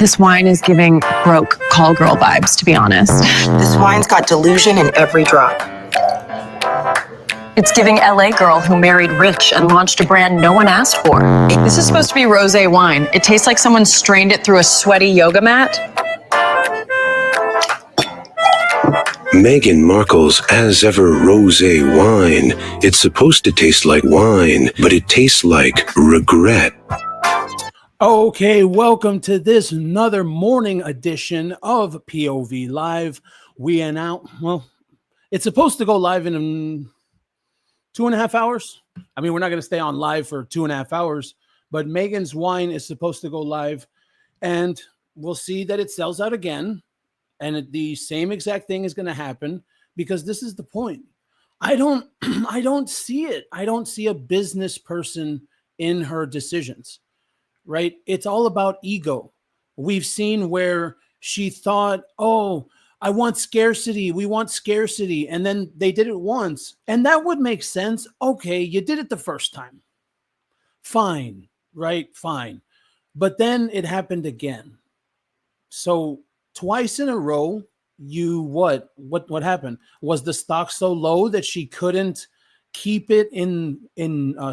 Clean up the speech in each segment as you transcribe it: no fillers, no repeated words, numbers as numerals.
This wine is giving broke call girl vibes, to be honest. This wine's got delusion in every drop. It's giving LA girl who married rich and launched a brand no one asked for. This is supposed to be rosé wine. It tastes like someone strained it through a sweaty yoga mat. Meghan Markle's as ever rosé wine. It's supposed to taste like wine, but it tastes like regret. Okay, welcome to this another morning edition of POV Live. We are now, well, it's supposed to go live in 2.5 hours. I mean, we're not going to stay on live for 2.5 hours, but Meghan's wine is supposed to go live, and we'll see that it sells out again. And the same exact thing is going to happen because this is the point. I don't see it. I don't see a business person in her decisions. Right? It's all about ego. We've seen where she thought, oh, I want scarcity. We want scarcity. And then they did it once. And that would make sense. Okay, you did it the first time. Fine, right? Fine. But then it happened again. So twice in a row, what happened? Was the stock so low that she couldn't keep it in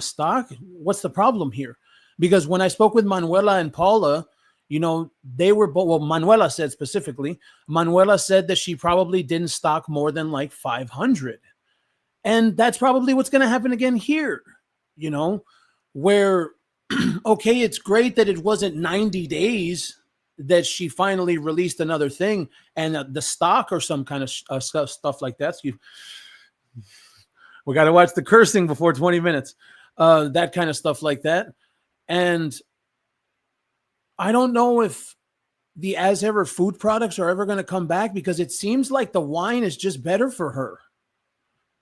stock? What's the problem here? Because when I spoke with Manuela and Paula, you know, they were both, well, Manuela said specifically, Manuela said that she probably didn't stock more than like 500. And that's probably what's going to happen again here, you know, where, okay, it's great that it wasn't 90 days that she finally released another thing and the stock or some kind of stuff like that. So we got to watch the cursing before 20 minutes, that kind of stuff like that. And I don't know if the as ever food products are ever going to come back because it seems like the wine is just better for her.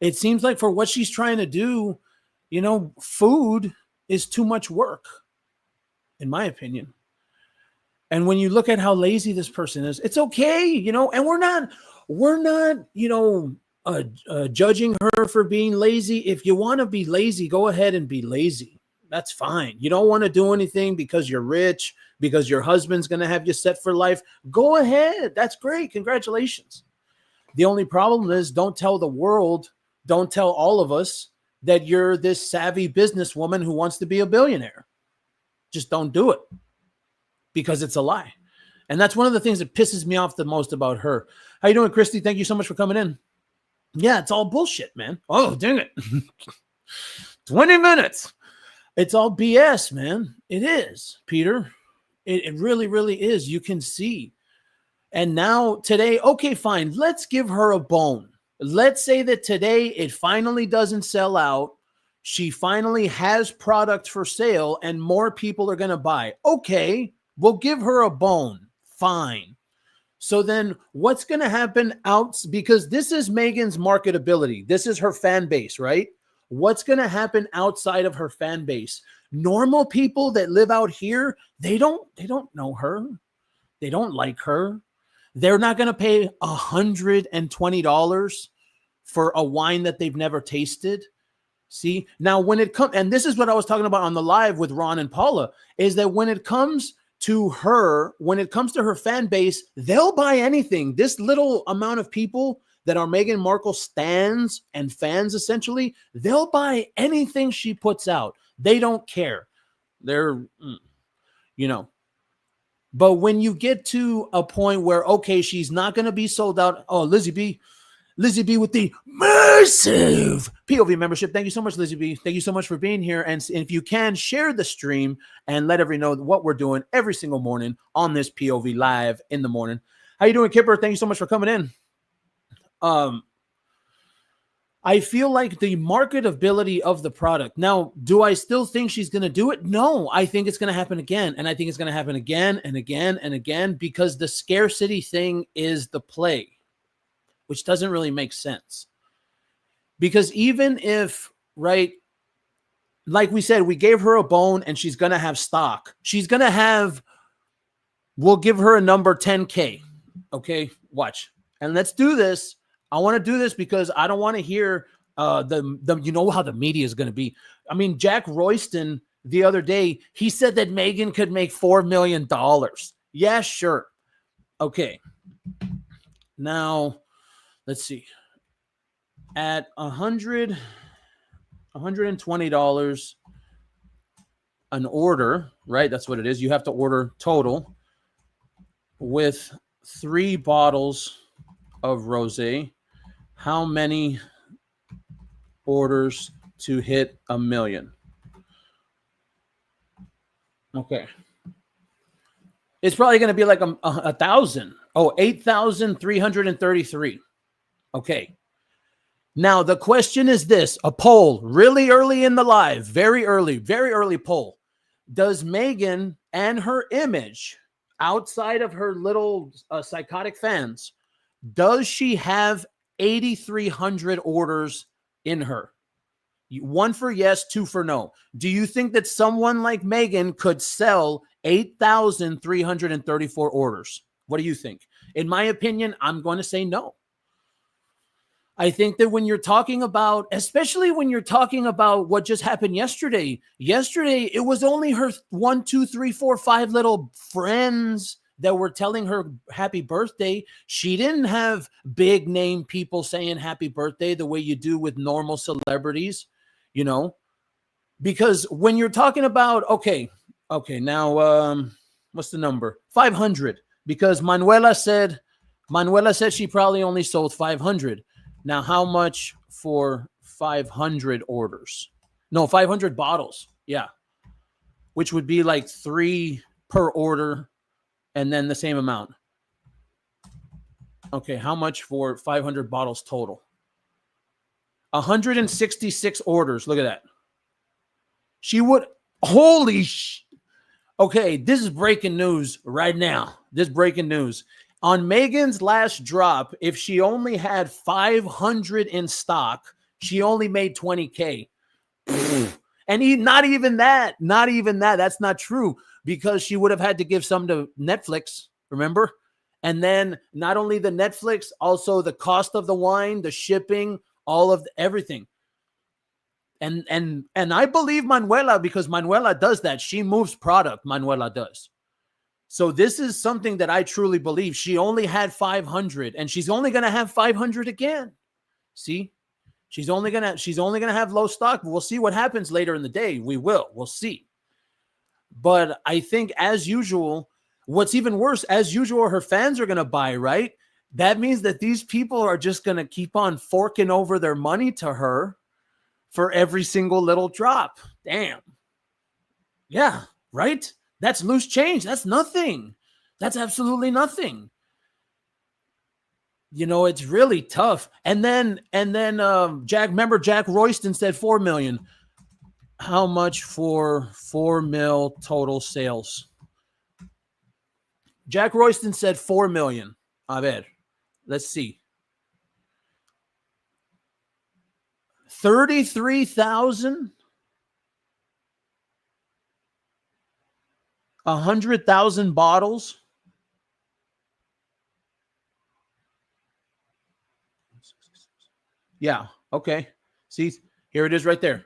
It seems like for what she's trying to do, you know, food is too much work, in my opinion. And when you look at how lazy this person is, it's okay, you know, and we're not, you know, judging her for being lazy. If you want to be lazy, go ahead and be lazy. That's fine. You don't want to do anything because you're rich, because your husband's going to have you set for life. Go ahead. That's great. Congratulations. The only problem is don't tell the world, don't tell all of us that you're this savvy businesswoman who wants to be a billionaire. Just don't do it because it's a lie. And that's one of the things that pisses me off the most about her. How you doing, Christy? Thank you so much for coming in. Yeah, it's all bullshit, man. Oh, dang it. 20 minutes. It's all BS, man. It is, Peter. It really, really is. You can see. And now today, okay, fine. Let's give her a bone. Let's say that today it finally doesn't sell out. She finally has product for sale and more people are going to buy. Okay, we'll give her a bone. Fine. So then what's going to happen because this is Meghan's marketability. This is her fan base, right? What's going to happen outside of her fan base? Normal people that live out here, they don't know her. They don't like her. They're not going to pay $120 for a wine that they've never tasted. See, now when it comes, and this is what I was talking about on the live with Ron and Paula, is that when it comes to her fan base, they'll buy anything. This little amount of people that are Meghan Markle stans and fans, essentially, they'll buy anything she puts out. They don't care. They're, you know. But when you get to a point where, okay, she's not going to be sold out. Oh, Lizzie B with the massive POV membership. Thank you so much, Lizzie B. Thank you so much for being here. And if you can, share the stream and let everyone know what we're doing every single morning on this POV Live in the morning. How you doing, Kipper? Thank you so much for coming in. I feel like the marketability of the product. Now, do I still think she's going to do it? No, I think it's going to happen again. And I think it's going to happen again and again and again because the scarcity thing is the play, which doesn't really make sense. Because even if, right, like we said, we gave her a bone and she's going to have stock. She's going to have, we'll give her a number 10K. Okay, watch. And let's do this. I want to do this because I don't want to hear the you know how the media is going to be. I mean, Jack Royston the other day, he said that Meghan could make $4 million. Yeah, sure. Okay. Now, let's see. At $120 an order, right? That's what it is. You have to order total with 3 bottles of rosé. How many orders to hit 1 million? Okay. It's probably going to be like a 1,000. Oh, 8,333. Okay. Now, the question is this, a poll really early in the live, very early poll. Does Meghan and her image outside of her little psychotic fans, does she have 8,300 orders in her? 1 for yes, 2 for no. Do you think that someone like Meghan could sell 8,334 orders? What do you think? In my opinion, I'm going to say no. I think that when you're talking about, especially when you're talking about what just happened yesterday, it was only her 1, 2, 3, 4, 5 little friends that were telling her happy birthday. She didn't have big name people saying happy birthday the way you do with normal celebrities, you know, because when you're talking about, okay, now, what's the number? 500, because Manuela said she probably only sold 500. Now, how much for 500 orders? No, 500 bottles. Yeah. Which would be like 3 per order and then the same amount. Okay, how much for 500 bottles total? 166 orders. Look at that. She would, okay, this is breaking news right now. This breaking news. On Meghan's last drop, if she only had 500 in stock, she only made 20K. And not even that. That's not true, because she would have had to give some to Netflix, remember? And then not only the Netflix, also the cost of the wine, the shipping, all of everything. And I believe Manuela, because Manuela does that. She moves product, Manuela does. So this is something that I truly believe. She only had 500, and she's only going to have 500 again. See? She's only going to have low stock. We'll see what happens later in the day. We'll see. But I think, as usual, what's even worse, as usual, her fans are going to buy, right? That means that these people are just going to keep on forking over their money to her for every single little drop. Damn. Yeah, right? That's loose change. That's nothing. That's absolutely nothing. You know, it's really tough. And then Jack Royston said 4 million. How much for 4 mil total sales? Jack Royston said 4 million. A ver, let's see. 33,000. 100,000 bottles. Yeah. Okay. See, here it is right there.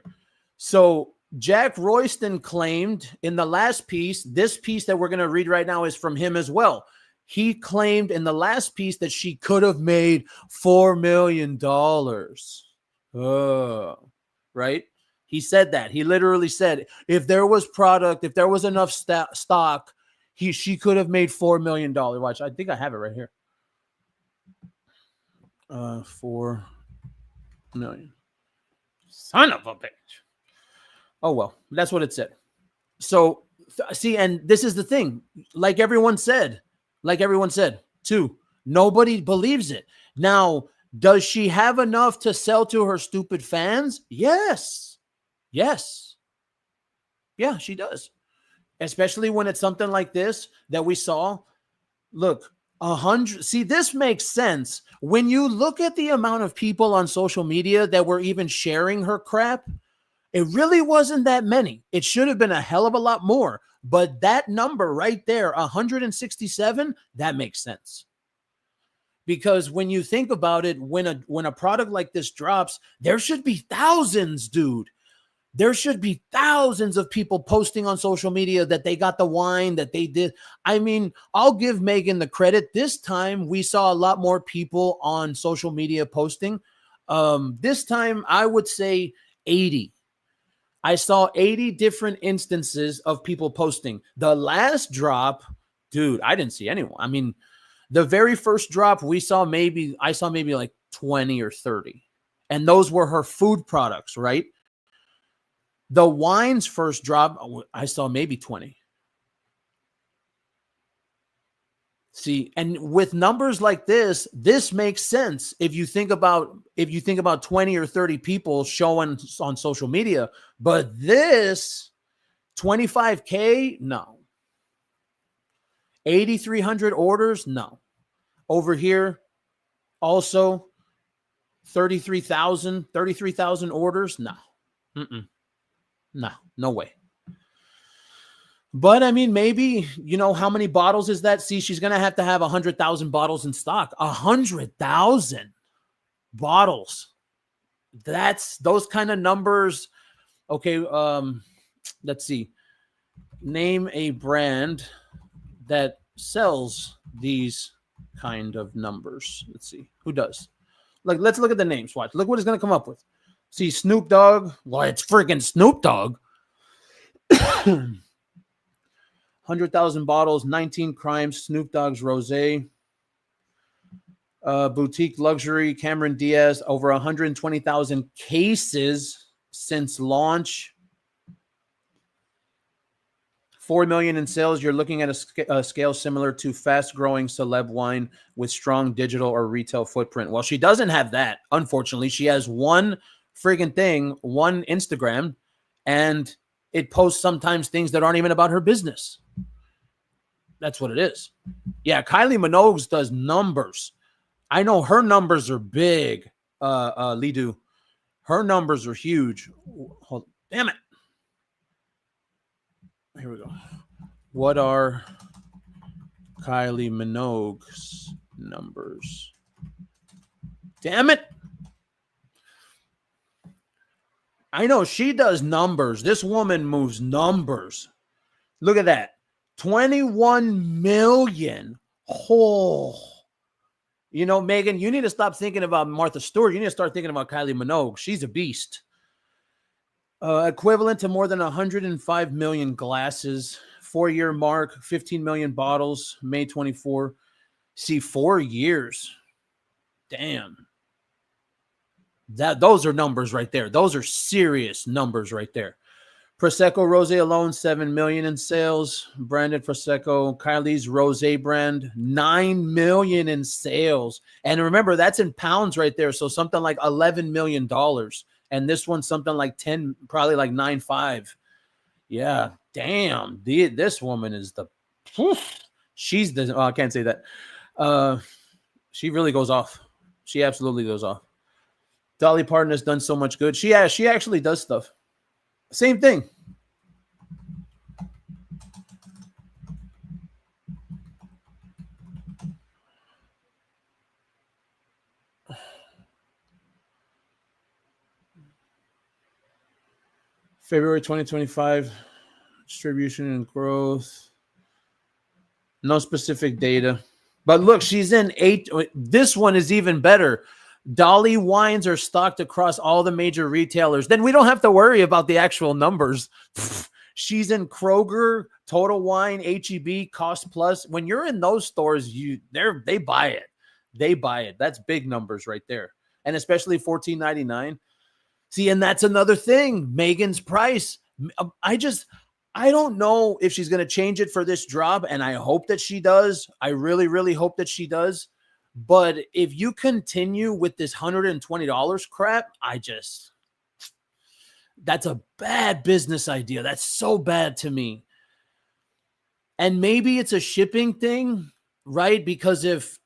So Jack Royston claimed in the last piece, this piece that we're going to read right now is from him as well. He claimed in the last piece that she could have made $4 million. Right? He said that. He literally said, if there was product, if there was enough stock, she could have made $4 million. Watch, I think I have it right here. 4 million. Son of a bitch. Oh, well, that's what it said. So, see, and this is the thing. Like everyone said, too, nobody believes it. Now, does she have enough to sell to her stupid fans? Yes. Yeah, she does. Especially when it's something like this that we saw. Look, 100. See, this makes sense. When you look at the amount of people on social media that were even sharing her crap, it really wasn't that many. It should have been a hell of a lot more. But that number right there, 167, that makes sense. Because when you think about it, when a product like this drops, there should be thousands, dude. There should be thousands of people posting on social media that they got the wine, that they did. I mean, I'll give Meghan the credit. This time we saw a lot more people on social media posting. This time I would say 80. I saw 80 different instances of people posting. The last drop, dude, I didn't see anyone. I mean, the very first drop I saw maybe like 20 or 30. And those were her food products, right? The wine's first drop, I saw maybe 20. See, and with numbers like this makes sense if you think about 20 or 30 people showing on social media. But this 25K, no. 8,300 orders, no. Over here, also 33,000 orders, no. No way. But I mean, maybe, how many bottles is that? See, she's going to have 100,000 bottles in stock. 100,000 bottles. That's those kind of numbers. Okay. Let's see. Name a brand that sells these kind of numbers. Let's see. Who does? Let's look at the names. Watch. Look what it's going to come up with. See, Snoop Dogg. Well, it's freaking Snoop Dogg. 100,000 bottles, 19 crimes, Snoop Dogg's Rosé. Boutique luxury, Cameron Diaz, over 120,000 cases since launch. 4 million in sales. You're looking at a scale similar to fast-growing celeb wine with strong digital or retail footprint. Well, she doesn't have that, unfortunately. She has one friggin' thing, one Instagram, and it posts sometimes things that aren't even about her business. That's what it is. Yeah, Kylie Minogue does numbers. I know her numbers are big, Lidu. Her numbers are huge. Hold, damn it. Here we go. What are Kylie Minogue's numbers? Damn it. I know she does numbers. This woman moves numbers. Look at that. 21 million. Oh. Meghan, you need to stop thinking about Martha Stewart. You need to start thinking about Kylie Minogue. She's a beast. Equivalent to more than 105 million glasses. 4-year mark, 15 million bottles, May 24. See, 4 years. Damn. Those are numbers right there. Those are serious numbers right there. Prosecco Rosé alone, 7 million in sales. Branded Prosecco. Kylie's Rosé brand, 9 million in sales. And remember, that's in pounds right there. So something like $11 million. And this one's something like 10, probably like 9.5. Yeah, damn. This woman is she's the, I can't say that. She really goes off. She absolutely goes off. Dolly Parton has done so much good. She actually does stuff. Same thing. February 2025, distribution and growth. No specific data. But look, she's in 8. This one is even better. Dolly wines are stocked across all the major retailers. Then we don't have to worry about the actual numbers. She's in Kroger, Total Wine, HEB, Cost Plus. When you're in those stores, they buy it. They buy it. That's big numbers right there. And especially $14.99. See, and that's another thing. Meghan's price. I don't know if she's going to change it for this drop, and I hope that she does. I really, really hope that she does. But if you continue with this $120 crap, that's a bad business idea. That's so bad to me. And maybe it's a shipping thing, right? Because if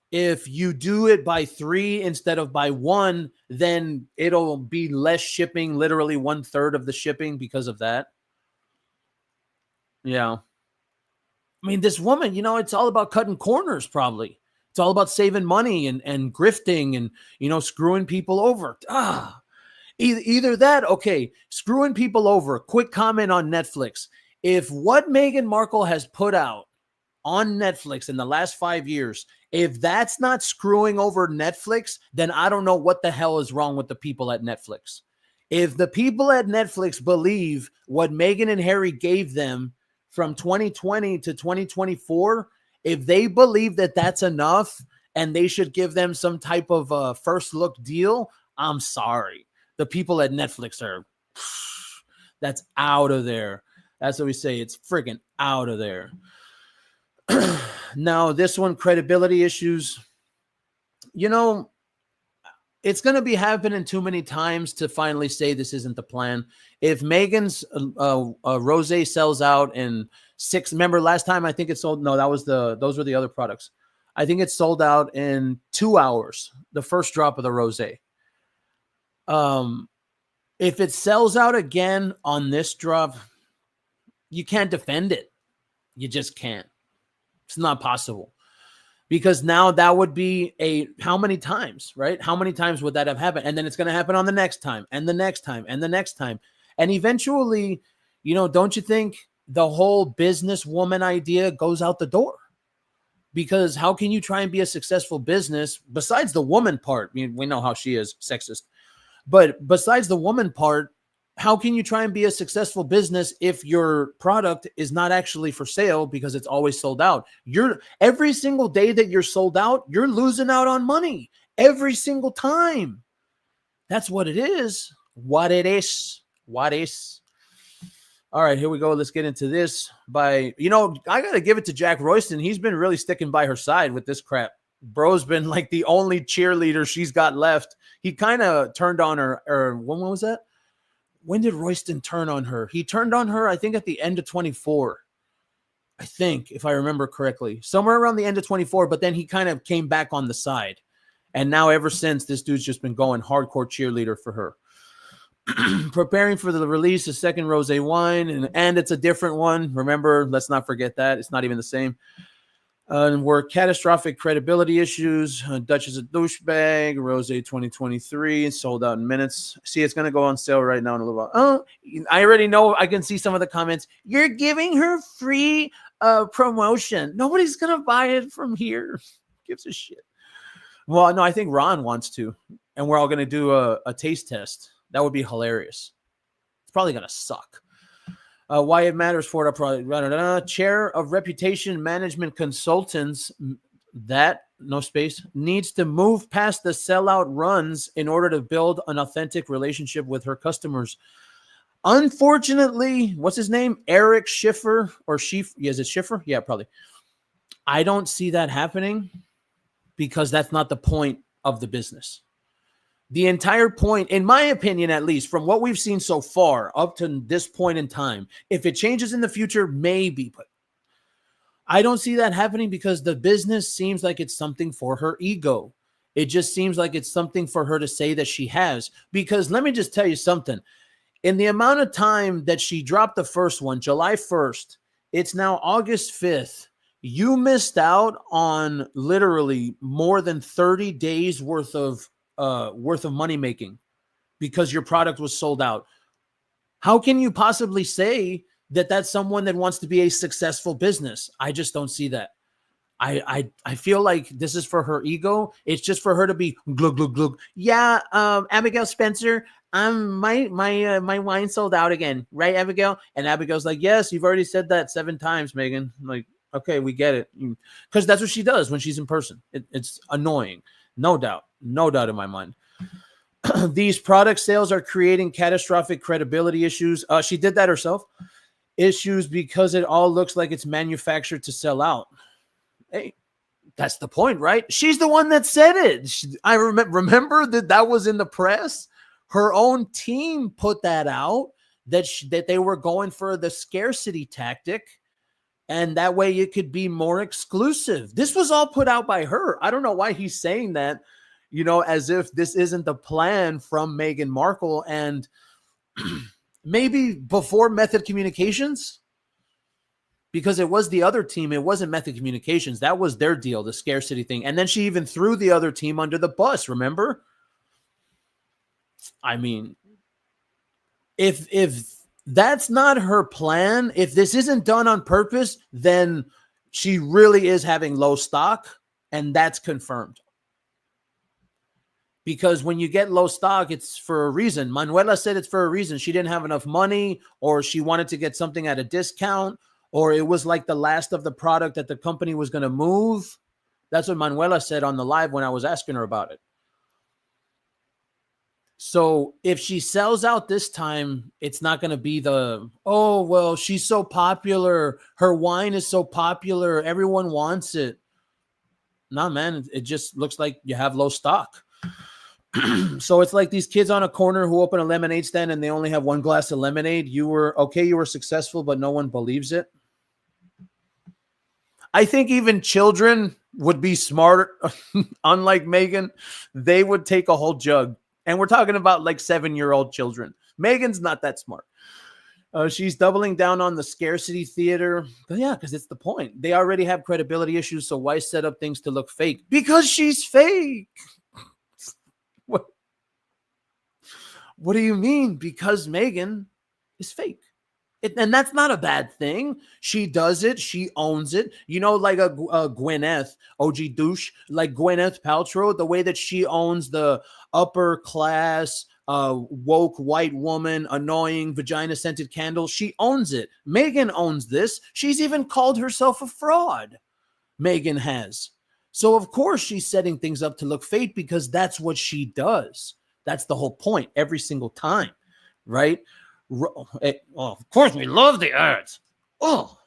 you do it by 3 instead of by 1, then it'll be less shipping, literally 1/3 of the shipping because of that. Yeah. I mean, this woman, it's all about cutting corners probably. It's all about saving money and grifting and, screwing people over. Either that, okay, screwing people over. Quick comment on Netflix. If what Meghan Markle has put out on Netflix in the last 5 years, if that's not screwing over Netflix, then I don't know what the hell is wrong with the people at Netflix. If the people at Netflix believe what Meghan and Harry gave them from 2020 to 2024, if they believe that that's enough and they should give them some type of first look deal, I'm sorry. The people at Netflix are, that's out of there. That's what we say. It's freaking out of there. Now, this one, credibility issues. You know, it's going to be happening too many times to finally say this isn't the plan. If Meghan's rosé sells out in 6, remember last time I think it sold, no, those were the other products. I think it sold out in 2 hours, the first drop of the rosé. If it sells out again on this drop, you can't defend it. You just can't. It's not possible. Because now that would be how many times, right? How many times would that have happened? And then it's going to happen on the next time and the next time and the next time. And eventually, don't you think the whole businesswoman idea goes out the door? Because how can you try and be a successful business besides the woman part? I mean, we know how she is sexist. But besides the woman part, how can you try and be a successful business if your product is not actually for sale because it's always sold out? Every single day that you're sold out, you're losing out on money every single time. That's what it is. What it is. What is. All right, here we go. Let's get into this. I got to give it to Jack Royston. He's been really sticking by her side with this crap. Bro's been like the only cheerleader she's got left. He kind of turned on her, or when was that? When did Royston turn on her? He turned on her, I think, at the end of 24. I think, if I remember correctly. Somewhere around the end of 24, but then he kind of came back on the side. And now ever since, this dude's just been going hardcore cheerleader for her. Preparing for the release of second rosé wine, and it's a different one. Remember, let's not forget that. It's not even the same. Were catastrophic credibility issues. Dutch is a douchebag. Rosé 2023 sold out in minutes. See, it's going to go on sale right now in a little while. Oh, I already know. I can see some of the comments. You're giving her free promotion. Nobody's going to buy it from here. Gives a shit. Well, no, I think Ron wants to. And we're all going to do a taste test. That would be hilarious. It's probably going to suck. Why it matters for the product. Chair of Reputation Management Consultants, needs to move past the sellout runs in order to build an authentic relationship with her customers. Unfortunately, what's his name? Eric Schiffer or Schiff? Yeah, is it Schiffer? Yeah, probably. I don't see that happening because that's not the point of the business. The entire point, in my opinion, at least from what we've seen so far up to this point in time, if it changes in the future, maybe, but I don't see that happening because the business seems like it's something for her ego. It just seems like it's something for her to say that she has. Because let me just tell you something. In the amount of time that she dropped the first one, July 1st, it's now August 5th. You missed out on literally more than 30 days worth of money making because your product was sold out. How can you possibly say that that's someone that wants to be a successful business? I just don't see that. I feel like this is for her ego. It's just for her to be glug glug glug. Yeah, Abigail Spencer, my wine sold out again, right, Abigail? And Abigail's like, yes, you've already said that 7 times, Meghan. I'm like, okay, we get it, because that's what she does when she's in person. It's annoying, no doubt in my mind. These product sales are creating catastrophic credibility issues. She did that herself. Issues because it all looks like it's manufactured to sell out. Hey, that's the point, right? She's the one that said it. I remember that was in the press. Her own team put that out, that they were going for the scarcity tactic, and that way it could be more exclusive. This was all put out by her. I don't know why he's saying that, as if this isn't the plan from Meghan Markle and maybe before Method Communications, because it was the other team. It wasn't Method Communications. That was their deal, the scarcity thing. And then she even threw the other team under the bus, remember? I mean, if that's not her plan, if this isn't done on purpose, then she really is having low stock, and that's confirmed. Because when you get low stock, it's for a reason. Manuela said it's for a reason. She didn't have enough money, or she wanted to get something at a discount, or it was like the last of the product that the company was going to move. That's what Manuela said on the live when I was asking her about it. So if she sells out this time, it's not going to be the, oh, well, she's so popular. Her wine is so popular. Everyone wants it. Nah, man, it just looks like you have low stock. So it's like these kids on a corner who open a lemonade stand and they only have one glass of lemonade. You were successful, but no one believes it. I think even children would be smart. Unlike Meghan, they would take a whole jug. And we're talking about like 7-year-old children. Meghan's not that smart. She's doubling down on the scarcity theater. But yeah, because it's the point. They already have credibility issues, so why set up things to look fake? Because she's fake. What do you mean? Because Meghan is fake. And that's not a bad thing. She does it. She owns it. You know, like a Gwyneth, OG douche, like Gwyneth Paltrow, the way that she owns the upper class, woke white woman, annoying vagina-scented candle. She owns it. Meghan owns this. She's even called herself a fraud. Meghan has. So, of course, she's setting things up to look fake because that's what she does. That's the whole point every single time, right? Of course, we love the ads. Oh,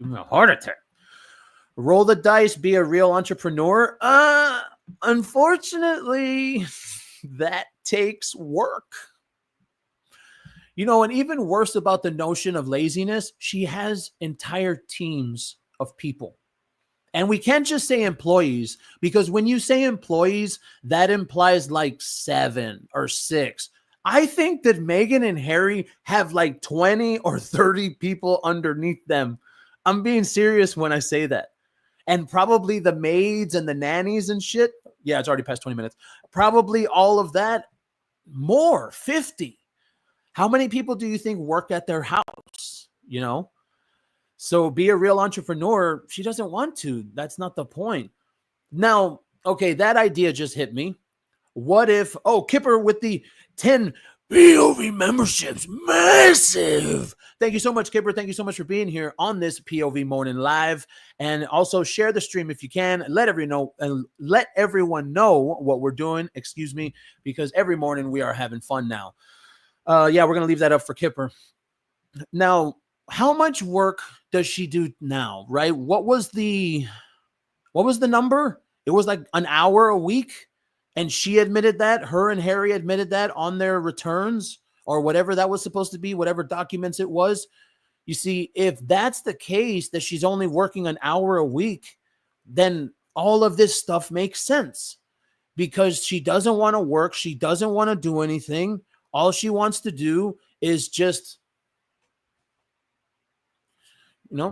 a heart attack. Roll the dice, be a real entrepreneur. Unfortunately, that takes work. You know, and even worse about the notion of laziness, she has entire teams of people. And we can't just say employees, because when you say employees, that implies like 7 or 6. I think that Meghan and Harry have like 20 or 30 people underneath them. I'm being serious when I say that. And probably the maids and the nannies and shit. Yeah, it's already past 20 minutes. Probably all of that. More, 50. How many people do you think work at their house? You know? So be a real entrepreneur. She doesn't want to. That's not the point. Now, okay, that idea just hit me. What if, Kipper with the 10 POV memberships, massive. Thank you so much, Kipper. Thank you so much for being here on this POV Morning Live. And also share the stream if you can. Let everyone know what we're doing, because every morning we are having fun now. Yeah, we're going to leave that up for Kipper. Now, how much work does she do now, right? What was the number? It was like an hour a week. And she admitted that, her and Harry admitted that on their returns or whatever that was supposed to be, whatever documents it was. You see, if that's the case, that she's only working an hour a week, then all of this stuff makes sense because she doesn't want to work. She doesn't want to do anything. All she wants to do is just,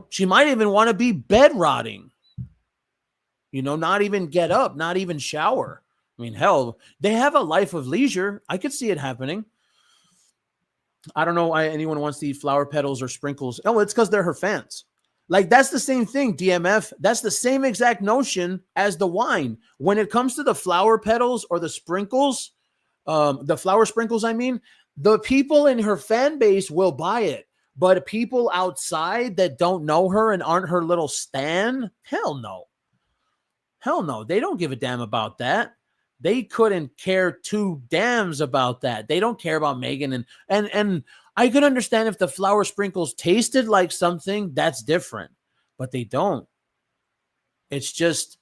she might even want to be bed rotting, not even get up, not even shower. I mean, hell, they have a life of leisure. I could see it happening. I don't know why anyone wants to eat flower petals or sprinkles. Oh, it's because they're her fans. Like, that's the same thing, DMF. That's the same exact notion as the wine. When it comes to the flower petals or the sprinkles, the flower sprinkles, the people in her fan base will buy it. But people outside that don't know her and aren't her little stan, hell no. Hell no. They don't give a damn about that. They couldn't care 2 dams about that. They don't care about Meghan. And I could understand if the flower sprinkles tasted like something, that's different. But they don't. It's just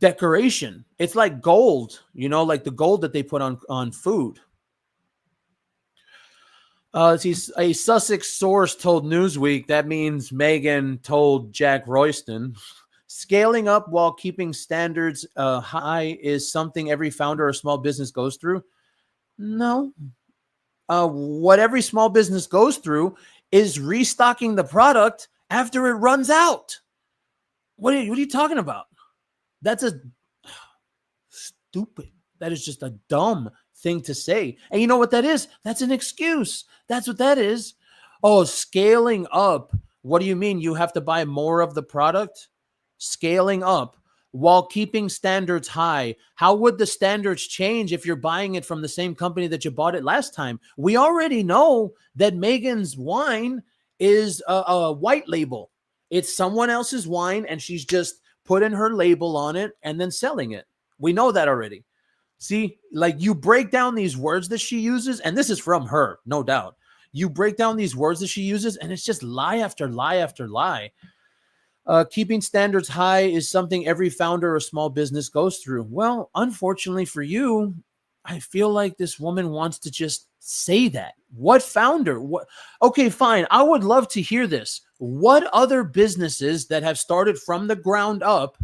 decoration. It's like gold, like the gold that they put on food. A Sussex source told Newsweek, that means Meghan told Jack Royston, scaling up while keeping standards high is something every founder or small business goes through. No. What every small business goes through is restocking the product after it runs out. What are you talking about? That's stupid. That is just a dumb thing to say. And you know what that is? That's an excuse. That's what that is. Oh, scaling up. What do you mean? You have to buy more of the product? Scaling up while keeping standards high. How would the standards change if you're buying it from the same company that you bought it last time? We already know that Meghan's wine is a white label. It's someone else's wine, and she's just putting her label on it and then selling it. We know that already. See, like, you break down these words that she uses, and this is from her, no doubt. You break down these words that she uses, and it's just lie after lie after lie. Keeping standards high is something every founder or small business goes through. Well, unfortunately for you, I feel like this woman wants to just say that. What founder? What? Okay, fine. I would love to hear this. What other businesses that have started from the ground up?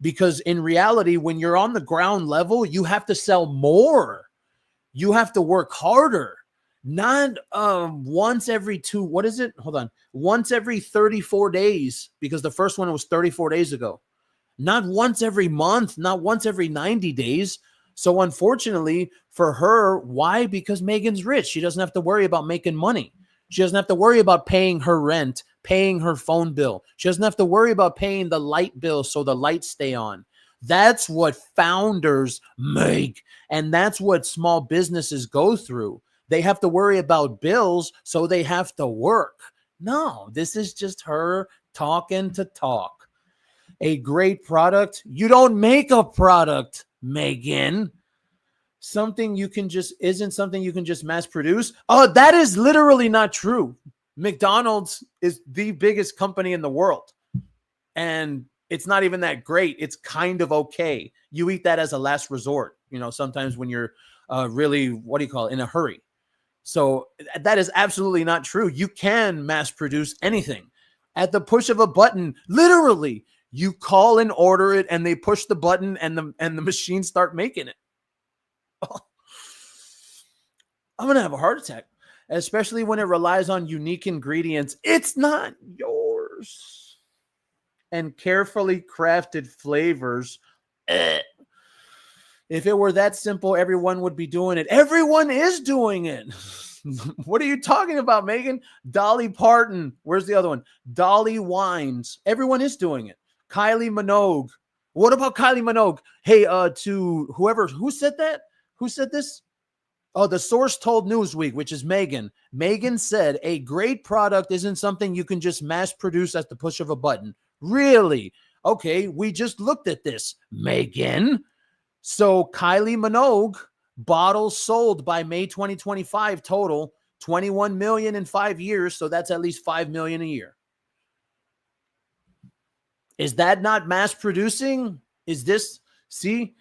Because in reality, when you're on the ground level, you have to sell more. You have to work harder. Not once every once every 34 days, because the first one was 34 days ago. Not once every month, not once every 90 days. So unfortunately for her, why? Because Meghan's rich. She doesn't have to worry about making money. She doesn't have to worry about paying her rent, paying her phone bill. She doesn't have to worry about paying the light bill so the lights stay on. That's what founders make. And that's what small businesses go through. They have to worry about bills, so they have to work. No, this is just her talking to talk. A great product. You don't make a product, Meghan. Something you can just isn't something you can just mass produce. Oh, that is literally not true. McDonald's is the biggest company in the world. And it's not even that great. It's kind of okay. You eat that as a last resort, sometimes when you're really, in a hurry. So that is absolutely not true. You can mass produce anything at the push of a button. Literally, you call and order it, and they push the button, and the machines start making it. Oh, I'm gonna have a heart attack, especially when it relies on unique ingredients. It's not yours, and carefully crafted flavors. If it were that simple, everyone would be doing it. Everyone is doing it. What are you talking about, Meghan? Dolly Parton. Where's the other one? Dolly Wines. Everyone is doing it. Kylie Minogue. What about Kylie Minogue? Hey, to whoever, who said that? Who said this? Oh, the source told Newsweek, which is Meghan. Meghan said a great product isn't something you can just mass produce at the push of a button. Really? Okay, we just looked at this, Meghan. So Kylie Minogue, bottles sold by May 2025 total, 21 million in 5 years. So that's at least 5 million a year. Is that not mass producing? Is this, see,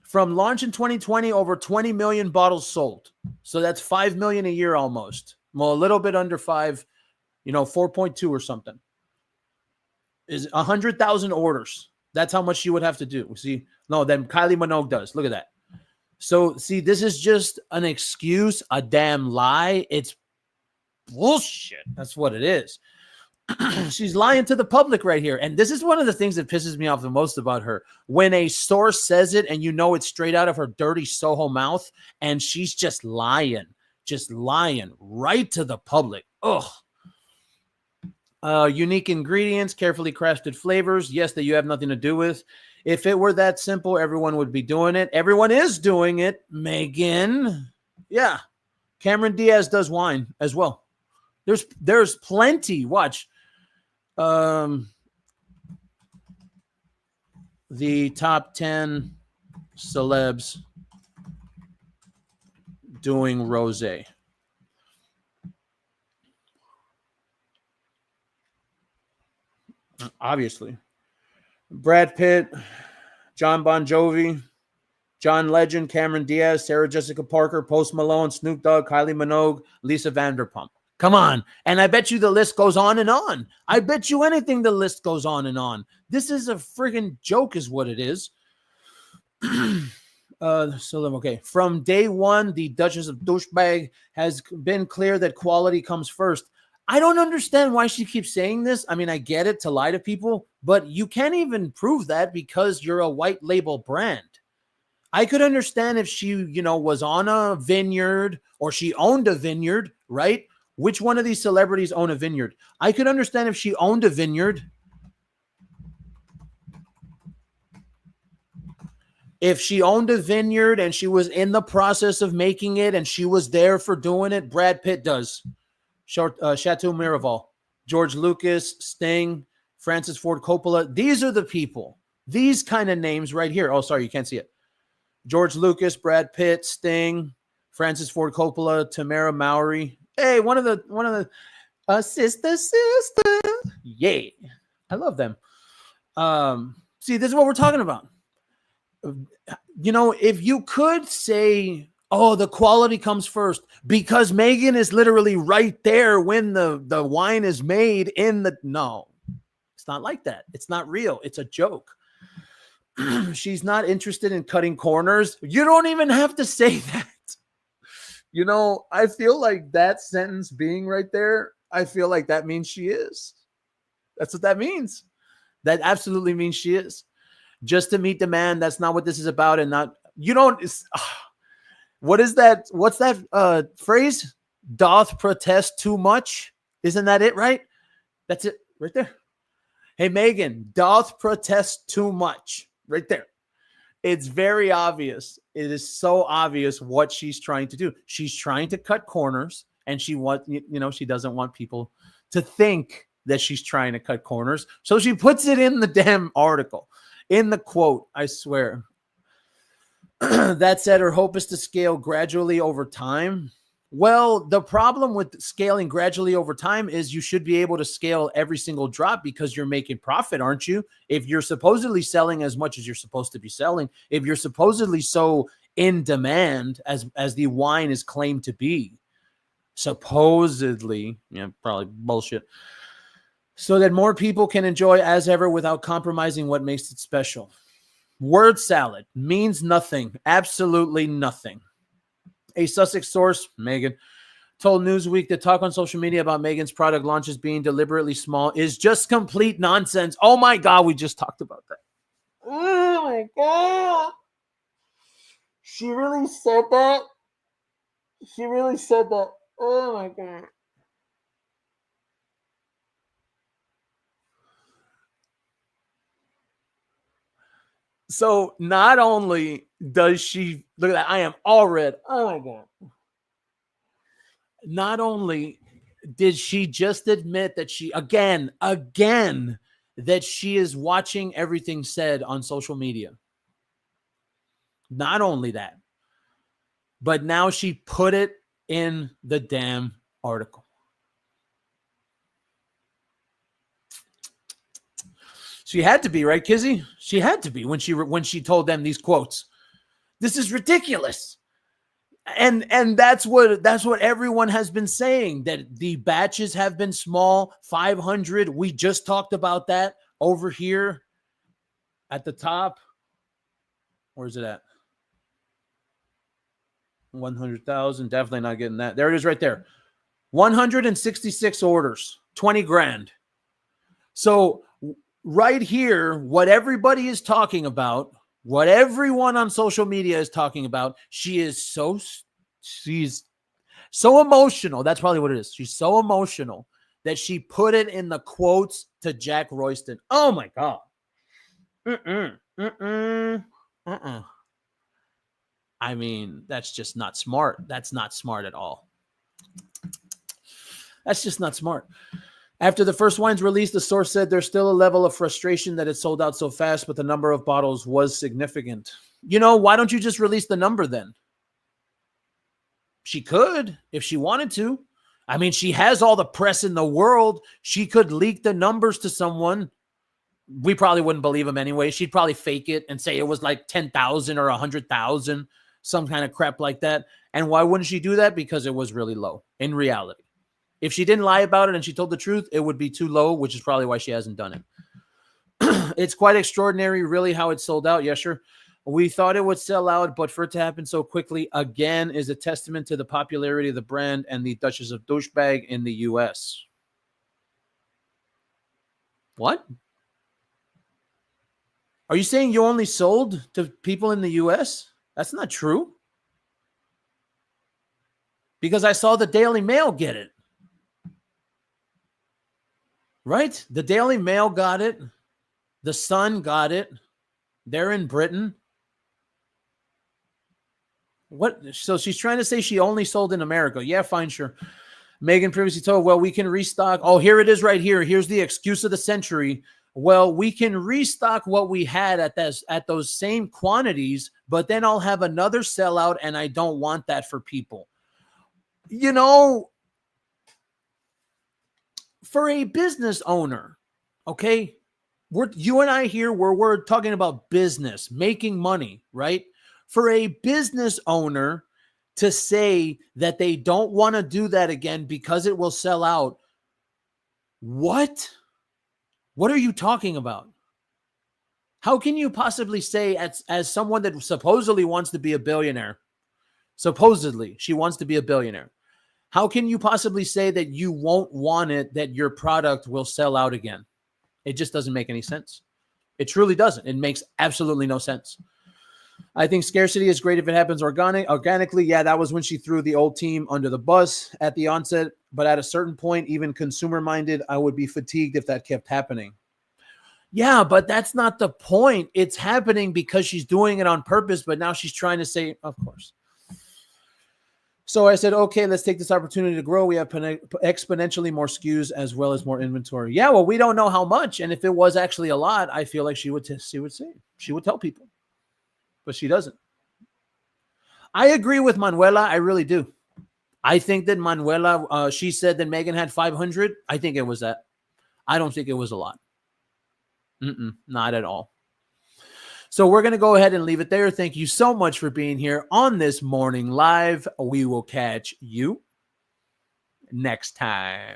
from launch in 2020, over 20 million bottles sold. So that's 5 million a year almost. Well, a little bit under 5, 4.2 or something. Is 100,000 orders. That's how much you would have to do. See, no, then Kylie Minogue does. Look at that. So, see, this is just an excuse, a damn lie. It's bullshit. That's what it is. She's lying to the public right here. And this is one of the things that pisses me off the most about her. When a source says it and it's straight out of her dirty Soho mouth, and she's just lying right to the public. Ugh. Unique ingredients, carefully crafted flavors. Yes, that you have nothing to do with. If it were that simple, everyone would be doing it. Everyone is doing it, Meghan. Yeah. Cameron Diaz does wine as well. There's plenty. Watch. The top 10 celebs doing rosé. Obviously. Brad Pitt, John Bon Jovi, John Legend, Cameron Diaz, Sarah Jessica Parker, Post Malone, Snoop Dogg, Kylie Minogue, Lisa Vanderpump. Come on. And I bet you the list goes on and on. I bet you anything the list goes on and on. This is a friggin' joke is what it is. Okay. From day one, the Duchess of Douchebag has been clear that quality comes first. I don't understand why she keeps saying this. I mean, I get it to lie to people, but you can't even prove that because you're a white label brand. I could understand if she, was on a vineyard or she owned a vineyard, right? Which one of these celebrities own a vineyard? I could understand if she owned a vineyard. If she owned a vineyard and she was in the process of making it and she was there for doing it, Brad Pitt does. Chateau Miraval, George Lucas, Sting, Francis Ford Coppola. These are the people. These kind of names right here. Oh, sorry, you can't see it. George Lucas, Brad Pitt, Sting, Francis Ford Coppola, Tamara Mowry. Hey, one of the sister. Yeah, I love them. See, this is what we're talking about. If you could say, oh, the quality comes first, because Meghan is literally right there when the wine is made no, it's not like that. It's not real. It's a joke. She's not interested in cutting corners. You don't even have to say that. I feel like that sentence being right there, I feel like that means she is. That's what that means. That absolutely means she is. Just to meet the man. That's not what this is about. And not, what is that? What's that phrase? Doth protest too much. Isn't that it, right? That's it right there. Hey, Meghan, doth protest too much. Right there. It's very obvious. It is so obvious what she's trying to do. She's trying to cut corners, and she doesn't want people to think that she's trying to cut corners. So she puts it in the damn article, in the quote, I swear. That said, her hope is to scale gradually over time. Well, the problem with scaling gradually over time is you should be able to scale every single drop because you're making profit, aren't you? If you're supposedly selling as much as you're supposed to be selling, if you're supposedly so in demand as the wine is claimed to be, supposedly, probably bullshit, so that more people can enjoy as ever without compromising what makes it special. Word salad means nothing, absolutely nothing. A Sussex source, Meghan, told Newsweek that talk on social media about Meghan's product launches being deliberately small is just complete nonsense. Oh my God, we just talked about that. Oh my God. She really said that? She really said that. Oh my God. So not only does she, look at that, I am all red. Oh my God. Not only did she just admit that she, again, that she is watching everything said on social media. Not only that, but now she put it in the damn article. She had to be, right, Kizzy? She had to be when she told them these quotes. This is ridiculous. And that's what everyone has been saying, that the batches have been small, 500. We just talked about that over here at the top. Where's it at? 100,000. Definitely not getting that. There it is right there. 166 orders, 20 grand. So right here, what everybody is talking about, what everyone on social media is talking about, she's so emotional. That's probably what it is. She's so emotional that she put it in the quotes to Jack Royston. Oh my God. I mean, that's just not smart. That's not smart at all. That's just not smart. After the first wine's released, the source said there's still a level of frustration that it sold out so fast, but the number of bottles was significant. Why don't you just release the number then? She could, if she wanted to. I mean, she has all the press in the world. She could leak the numbers to someone. We probably wouldn't believe him anyway. She'd probably fake it and say it was like 10,000 or 100,000, some kind of crap like that. And why wouldn't she do that? Because it was really low in reality. If she didn't lie about it and she told the truth, it would be too low, which is probably why she hasn't done it. It's quite extraordinary, really, how it sold out. Yes, sure. We thought it would sell out, but for it to happen so quickly, again, is a testament to the popularity of the brand and the Duchess of Douchebag in the U.S. What? Are you saying you only sold to people in the U.S.? That's not true. Because I saw the Daily Mail get it. Right? The Daily Mail got it. The Sun got it. They're in Britain. What? So she's trying to say she only sold in America. Yeah, fine, sure. Meghan previously told, well, we can restock. Oh, here it is right here. Here's the excuse of the century. Well, we can restock what we had at those same quantities, but then I'll have another sellout, and I don't want that for people. You know, for a business owner, okay, you and I here, we're talking about business, making money, right? For a business owner to say that they don't want to do that again because it will sell out. What? What are you talking about? How can you possibly say, as someone that supposedly wants to be a billionaire, supposedly she wants to be a billionaire, how can you possibly say that you won't want it, that your product will sell out again? It just doesn't make any sense. It truly doesn't. It makes absolutely no sense. I think scarcity is great if it happens organically. Yeah, that was when she threw the old team under the bus at the onset. But at a certain point, even consumer-minded, I would be fatigued if that kept happening. Yeah, but that's not the point. It's happening because she's doing it on purpose, but now she's trying to say, of course. So I said, okay, let's take this opportunity to grow. We have exponentially more SKUs as well as more inventory. Yeah, well, we don't know how much. And if it was actually a lot, I feel like she would tell people. But she doesn't. I agree with Manuela. I really do. I think that Manuela, she said that Meghan had 500. I think it was that. I don't think it was a lot. Not at all. So we're going to go ahead and leave it there. Thank you so much for being here on this morning live. We will catch you next time.